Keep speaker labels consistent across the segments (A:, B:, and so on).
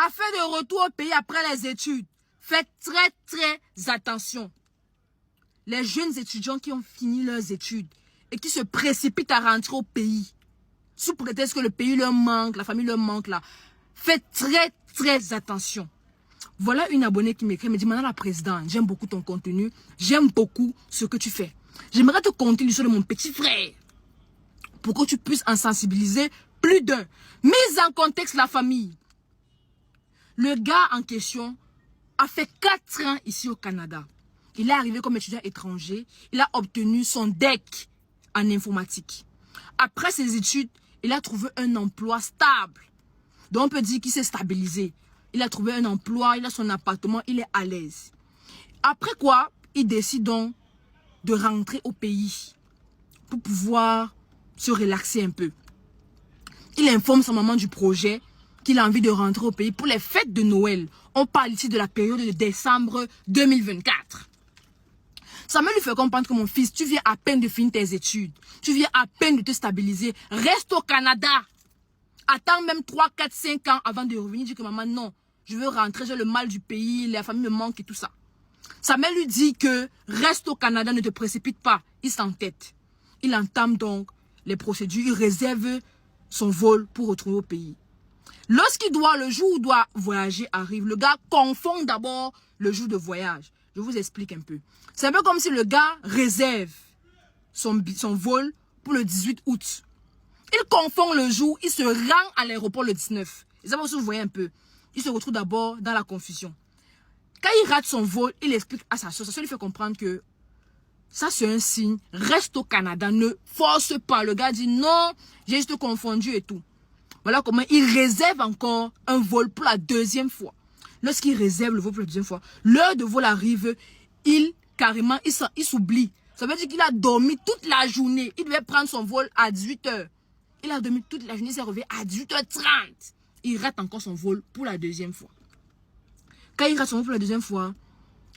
A: afin de retour au pays après les études. Faites très attention. Les jeunes étudiants qui ont fini leurs études et qui se précipitent à rentrer au pays, sous prétexte que le pays leur manque, la famille leur manque là. Faites très attention. Voilà une abonnée qui m'écrit, me dit, Madame la Présidente, j'aime beaucoup ton contenu, j'aime beaucoup ce que tu fais. J'aimerais te conter l'histoire de mon petit frère, pour que tu puisses en sensibiliser plus d'un. Mise en contexte la famille. Le gars en question a fait 4 ans ici au Canada. Il est arrivé comme étudiant étranger. Il a obtenu son DEC en informatique. Après ses études, il a trouvé un emploi stable. Donc on peut dire qu'il s'est stabilisé. Il a trouvé un emploi, il a son appartement, il est à l'aise. Après quoi, il décide donc de rentrer au pays pour pouvoir se relaxer un peu. Il informe sa maman du projet qu'il a envie de rentrer au pays pour les fêtes de Noël. On parle ici de la période de décembre 2024. Samuel lui fait comprendre que mon fils, tu viens à peine de finir tes études. Tu viens à peine de te stabiliser. Reste au Canada. Attends même 3, 4, 5 ans avant de revenir. Dis que maman, non, je veux rentrer, j'ai le mal du pays, la famille me manque et tout ça. Samuel lui dit que reste au Canada, ne te précipite pas. Il s'entête. Il entame donc les procédures. Il réserve son vol pour retourner au pays. Lorsqu'il doit, le jour où il doit voyager arrive, le gars confond d'abord le jour de voyage. Je vous explique un peu. C'est un peu comme si le gars réserve son vol pour le 18 août. Il confond le jour, il se rend à l'aéroport le 19. Et ça va aussi, vous voyez un peu. Il se retrouve d'abord dans la confusion. Quand il rate son vol, il explique à sa soeur. Sa soeur lui fait comprendre que ça c'est un signe. Reste au Canada, ne force pas. Le gars dit non, j'ai juste confondu et tout. Voilà comment il réserve encore un vol pour la 2e fois. Lorsqu'il réserve le vol pour la 2e fois, l'heure de vol arrive, il s'oublie. Ça veut dire qu'il a dormi toute la journée. Il devait prendre son vol à 18 h. Il a dormi toute la journée, il s'est réveillé à 18 h 30. Il rate encore son vol pour la 2e fois. Quand il rate son vol pour la 2e fois,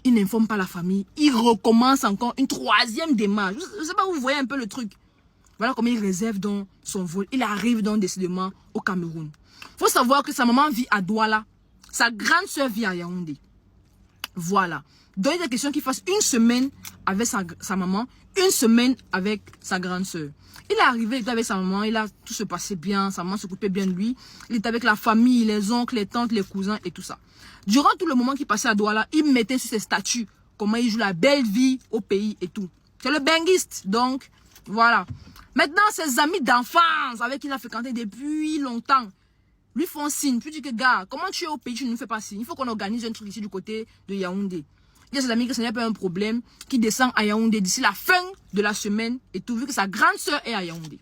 A: il n'informe pas la famille. Il recommence encore une 3e démarche. Je ne sais pas, vous voyez un peu le truc. Voilà comment il réserve donc son vol. Il arrive donc décidément au Cameroun. Il faut savoir que sa maman vit à Douala. Sa grande soeur vit à Yaoundé. Voilà. Donc il est question qu'il fasse une semaine avec sa maman, une semaine avec sa grande soeur. Il est arrivé, il était avec sa maman, tout se passait bien, sa maman s'occupait bien de lui. Il était avec la famille, les oncles, les tantes, les cousins et tout ça. Durant tout le moment qu'il passait à Douala, il mettait sur ses statuts comment il joue la belle vie au pays et tout. C'est le benguiste, donc voilà. Maintenant, ses amis d'enfance avec qui il a fréquenté depuis longtemps lui font signe. Puis dit que gars, comment tu es au pays, tu ne nous fais pas signe. Il faut qu'on organise un truc ici du côté de Yaoundé. Il y a ses amis que ce n'est pas un problème, qui descend à Yaoundé d'ici la fin de la semaine et tout, vu que sa grande soeur est à Yaoundé.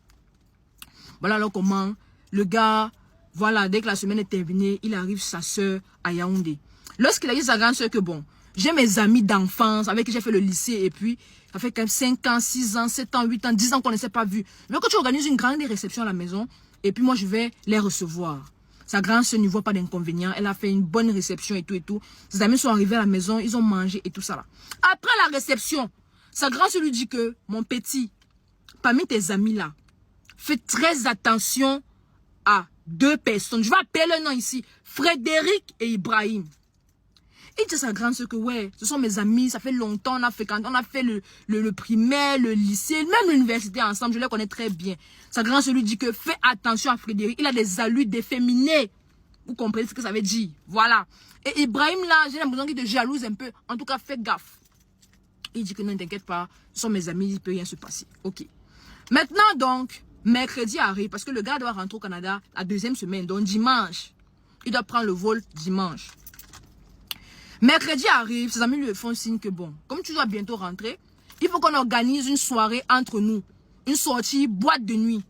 A: Voilà alors comment le gars, voilà, dès que la semaine est terminée, il arrive sa soeur à Yaoundé. Lorsqu'il a dit à sa grande soeur que bon, j'ai mes amis d'enfance avec qui j'ai fait le lycée et puis ça fait quand même 5 ans, 6 ans, 7 ans, 8 ans, 10 ans qu'on ne s'est pas vu. Je veux que tu organises une grande réception à la maison et puis moi je vais les recevoir. Sa grande soeur ne voit pas d'inconvénient. Elle a fait une bonne réception et tout et tout. Ses amis sont arrivés à la maison, ils ont mangé et tout ça là. Après la réception, sa grande soeur lui dit que mon petit, parmi tes amis là, fais très attention à 2 personnes. Je vais appeler le nom ici. Frédéric et Ibrahim. Il dit à sa grande soeur que ouais, ce sont mes amis, ça fait longtemps, on a fait le primaire, le lycée, même l'université ensemble, je les connais très bien. Sa grande soeur lui dit que fais attention à Frédéric, il a des allures d'efféminé. Vous comprenez ce que ça veut dire? Voilà. Et Ibrahim là, j'ai l'impression qu'il te jalouse un peu. En tout cas, fais gaffe. Il dit que non, ne t'inquiète pas, ce sont mes amis, il ne peut rien se passer. Ok. Maintenant donc, mercredi arrive, parce que le gars doit rentrer au Canada la 2e semaine, donc dimanche. Il doit prendre le vol dimanche. Mercredi arrive, ses amis lui font signe que bon, comme tu dois bientôt rentrer, il faut qu'on organise une soirée entre nous. Une sortie, boîte de nuit.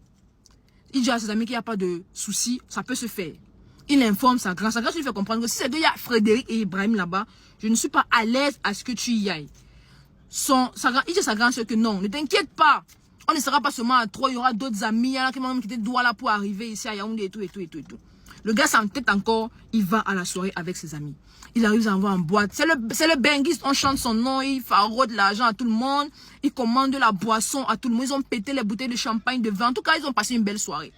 A: Il dit à ses amis qu'il n'y a pas de souci, ça peut se faire. Il informe sa grande. Sa grande lui fait comprendre que si c'est deux, il y a Frédéric et Ibrahim là-bas, je ne suis pas à l'aise à ce que tu y ailles. Il dit à sa grande soeur que non, ne t'inquiète pas. On ne sera pas seulement à 3, il y aura d'autres amis, il y en a qui m'ont quitté Douala pour arriver ici à Yaoundé et tout. Le gars s'entête encore, il va à la soirée avec ses amis. Il arrive à envoyer en boîte. C'est le benguiste, on chante son nom, il faraude l'argent à tout le monde. Il commande de la boisson à tout le monde. Ils ont pété les bouteilles de champagne de vin. En tout cas, ils ont passé une belle soirée.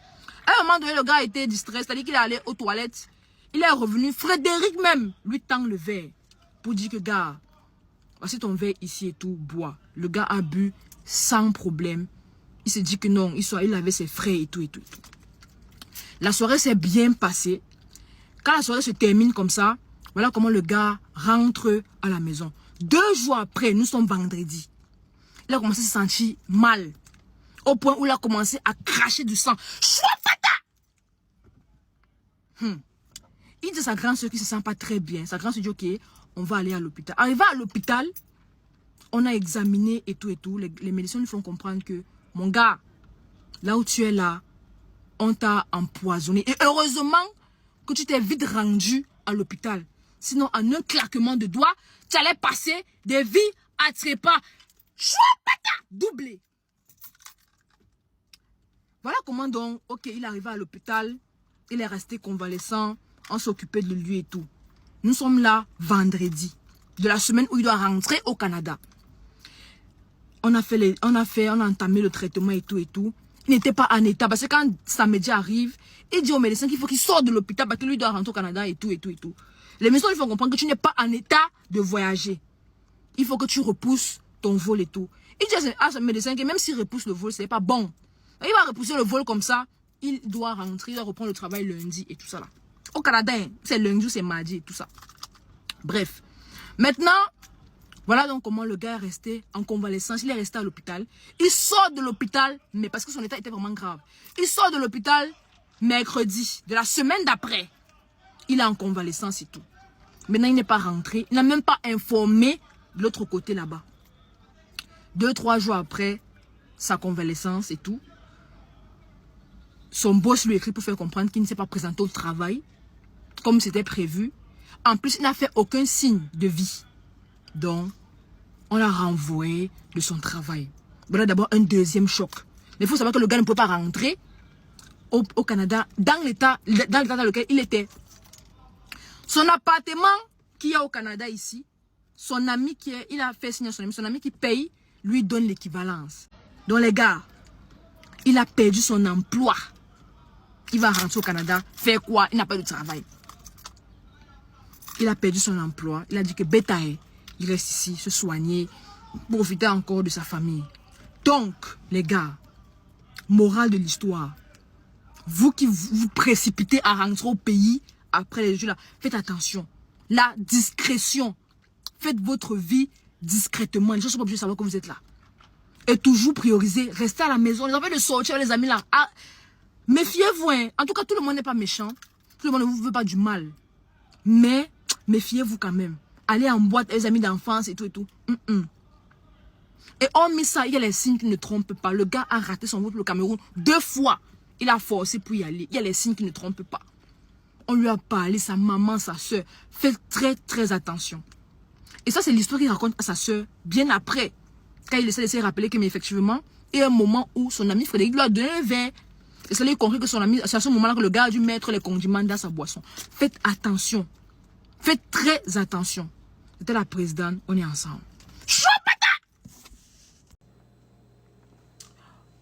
A: À un moment donné, le gars a été distrait, c'est-à-dire qu'il est allé aux toilettes. Il est revenu, Frédéric même lui tend le verre pour dire que gars, voici ton verre ici et tout, bois. Le gars a bu sans problème. Il se dit que non, il avait ses frais et tout et tout et tout. La soirée s'est bien passée. Quand la soirée se termine comme ça, voilà comment le gars rentre à la maison. 2 jours après, nous sommes vendredi. Il a commencé à se sentir mal. Au point où il a commencé à cracher du sang. Il dit à sa grande soeur qu'il ne se sent pas très bien. Sa grande soeur dit ok, on va aller à l'hôpital. Arrivé à l'hôpital, on a examiné et tout et tout. Les médecins lui font comprendre que mon gars, là où tu es là, on t'a empoisonné. Et heureusement que tu t'es vite rendu à l'hôpital. Sinon, en un claquement de doigts, tu allais passer des vies à trépas. Doublé. Voilà comment donc, ok, il est arrivé à l'hôpital. Il est resté convalescent. On s'occupait de lui et tout. Nous sommes là vendredi. De la semaine où il doit rentrer au Canada. On a entamé le traitement et tout et tout. Il n'était pas en état. Parce que quand samedi arrive, il dit au médecin qu'il faut qu'il sorte de l'hôpital parce que lui doit rentrer au Canada et tout et tout et tout. Les médecins lui font comprendre que tu n'es pas en état de voyager. Il faut que tu repousses ton vol et tout. Il dit à ce médecin que même s'il repousse le vol, ce n'est pas bon. Il va repousser le vol comme ça. Il doit rentrer, il doit reprendre le travail lundi et tout ça là. Au Canada, c'est lundi ou c'est mardi et tout ça. Bref. Maintenant, voilà donc comment le gars est resté en convalescence. Il est resté à l'hôpital. Il sort de l'hôpital, mais parce que son état était vraiment grave. Il sort de l'hôpital mercredi, de la semaine d'après. Il est en convalescence et tout. Maintenant, il n'est pas rentré. Il n'a même pas informé de l'autre côté là-bas. 2-3 jours après sa convalescence et tout, son boss lui écrit pour faire comprendre qu'il ne s'est pas présenté au travail comme c'était prévu. En plus, il n'a fait aucun signe de vie. Donc, on l'a renvoyé de son travail. Voilà d'abord un deuxième choc. Mais il faut savoir que le gars ne peut pas rentrer au Canada dans l'état dans lequel il était. Son appartement qui est au Canada ici, son ami il a fait signer son ami qui paye, lui donne l'équivalence. Donc les gars, il a perdu son emploi. Il va rentrer au Canada, faire quoi? Il n'a pas de travail. Il a perdu son emploi. Il a dit que bétail, il reste ici, se soigner, profiter encore de sa famille. Donc, les gars, morale de l'histoire, vous qui vous précipitez à rentrer au pays après les jeux là, faites attention. La discrétion. Faites votre vie discrètement. Les gens sont pas obligés de savoir que vous êtes là. Et toujours prioriser. Restez à la maison. Les enfants de sortir, les amis là. Ah, méfiez-vous. Hein. En tout cas, tout le monde n'est pas méchant. Tout le monde ne vous veut pas du mal. Mais, méfiez-vous quand même. Allez en boîte avec les amis d'enfance et tout et tout. Et hormis ça, il y a les signes qui ne trompent pas. Le gars a raté son vol pour le Cameroun 2 fois. Il a forcé pour y aller. Il y a les signes qui ne trompent pas. On lui a parlé, sa maman, sa soeur. Faites très, très attention. Et ça, c'est l'histoire qu'il raconte à sa soeur bien après. Quand il essaie de se rappeler que, mais effectivement, il y a un moment où son ami Frédéric lui a donné un verre. Et ça lui a compris que son ami, c'est à ce moment-là que le gars a dû mettre les condiments dans sa boisson. Faites attention. Faites très attention. C'était la présidente, on est ensemble.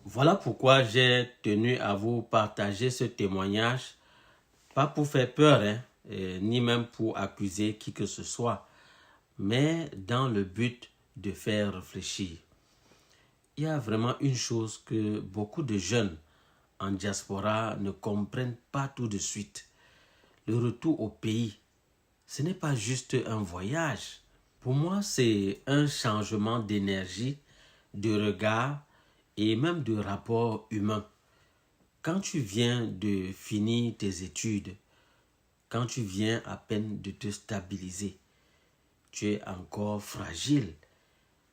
B: Voilà pourquoi j'ai tenu à vous partager ce témoignage. Pas pour faire peur, hein, ni même pour accuser qui que ce soit, mais dans le but de faire réfléchir. Il y a vraiment une chose que beaucoup de jeunes en diaspora ne comprennent pas tout de suite. Le retour au pays, ce n'est pas juste un voyage. Pour moi, c'est un changement d'énergie, de regard et même de rapport humain. Quand tu viens de finir tes études, quand tu viens à peine de te stabiliser, tu es encore fragile.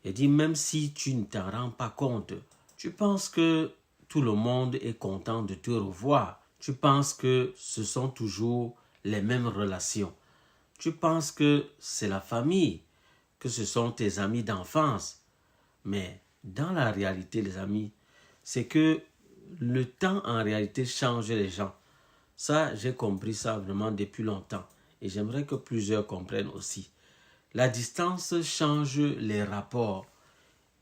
B: Et dit, même si tu ne t'en rends pas compte, tu penses que tout le monde est content de te revoir. Tu penses que ce sont toujours les mêmes relations. Tu penses que c'est la famille, que ce sont tes amis d'enfance. Mais dans la réalité, les amis, c'est que le temps en réalité change les gens. Ça, j'ai compris ça vraiment depuis longtemps. Et j'aimerais que plusieurs comprennent aussi. La distance change les rapports.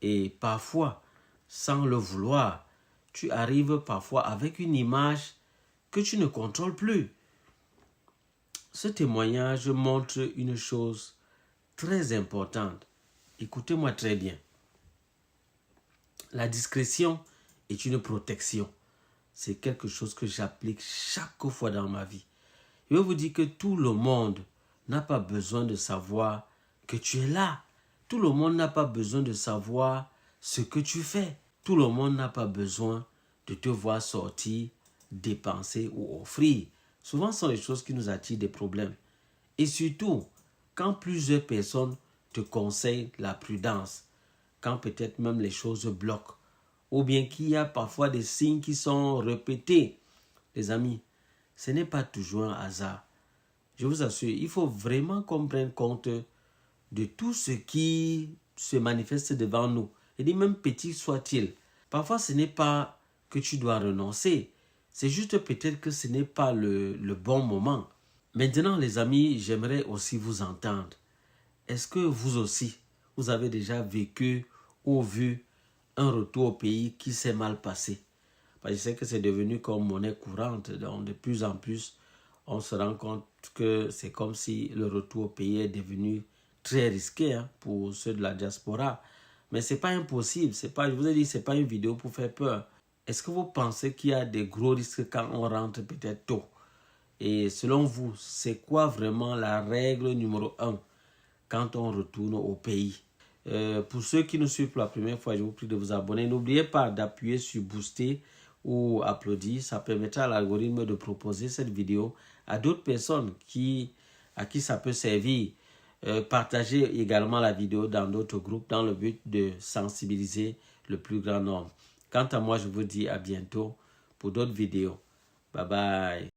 B: Et parfois, sans le vouloir, tu arrives parfois avec une image que tu ne contrôles plus. ce témoignage montre une chose très importante. Écoutez-moi très bien. La discrétion est une protection. C'est quelque chose que j'applique chaque fois dans ma vie. Je vais vous dire que tout le monde n'a pas besoin de savoir que tu es là. Tout le monde n'a pas besoin de savoir ce que tu fais. Tout le monde n'a pas besoin de te voir sortir, dépenser ou offrir. Souvent, ce sont les choses qui nous attirent des problèmes. Et surtout, quand plusieurs personnes te conseillent la prudence, quand peut-être même les choses bloquent, ou bien qu'il y a parfois des signes qui sont répétés. Les amis, ce n'est pas toujours un hasard. Je vous assure, il faut vraiment qu'on prenne compte de tout ce qui se manifeste devant nous. Et dit même petit soit-il. Parfois, ce n'est pas que tu dois renoncer. C'est juste peut-être que ce n'est pas le bon moment. Maintenant, les amis, j'aimerais aussi vous entendre. Est-ce que vous aussi, vous avez déjà vécu ou vu un retour au pays qui s'est mal passé? Parce que je sais que c'est devenu comme monnaie courante. Donc, de plus en plus, on se rend compte que c'est comme si le retour au pays est devenu très risqué pour ceux de la diaspora. Mais ce n'est pas impossible. Je vous ai dit, ce n'est pas une vidéo pour faire peur. Est-ce que vous pensez qu'il y a des gros risques quand on rentre peut-être tôt? Et selon vous, c'est quoi vraiment la règle numéro 1 quand on retourne au pays? Pour ceux qui nous suivent pour la première fois, je vous prie de vous abonner. N'oubliez pas d'appuyer sur booster ou applaudir. Ça permettra à l'algorithme de proposer cette vidéo à d'autres personnes à qui ça peut servir. Partagez également la vidéo dans d'autres groupes dans le but de sensibiliser le plus grand nombre. Quant à moi, je vous dis à bientôt pour d'autres vidéos. Bye bye.